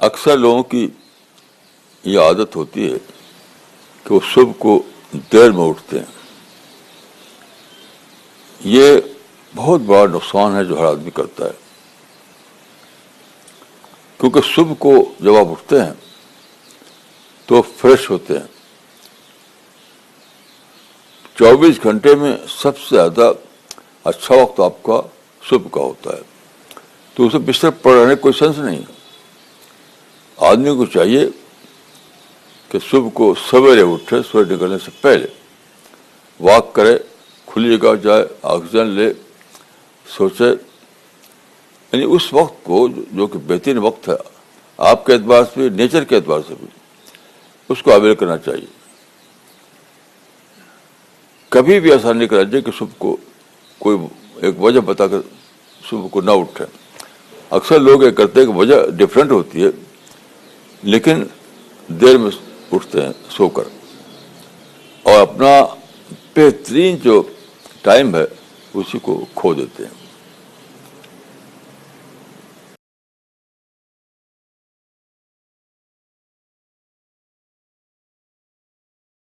اکثر لوگوں کی یہ عادت ہوتی ہے کہ وہ صبح کو دیر میں اٹھتے ہیں. یہ بہت بڑا نقصان ہے جو ہر آدمی کرتا ہے، کیونکہ صبح کو جب آپ اٹھتے ہیں تو فریش ہوتے ہیں. 24 گھنٹے میں سب سے زیادہ اچھا وقت آپ کا صبح کا ہوتا ہے، تو اسے بستر پر رہنے کوئی سینس نہیں. آدمی کو چاہیے کہ صبح کو سویرے اٹھے، سورج نکلنے سے پہلے واک کرے، کھلی جگہ جائے، آکسیجن لے، سوچے. یعنی اس وقت کو جو کہ بہترین وقت ہے آپ کے اعتبار سے بھی، نیچر کے اعتبار سے بھی، اس کو اویل کرنا چاہیے. کبھی بھی ایسا نہیں کرنا چاہیے کہ صبح کو کوئی ایک وجہ بتا کر صبح کو نہ اٹھے. اکثر لوگ یہ کرتے ہیں کہ وجہ ڈفرینٹ ہوتی ہے، لیکن دیر میں اٹھتے ہیں سو کر، اور اپنا بہترین جو ٹائم ہے اسی کو کھو دیتے ہیں.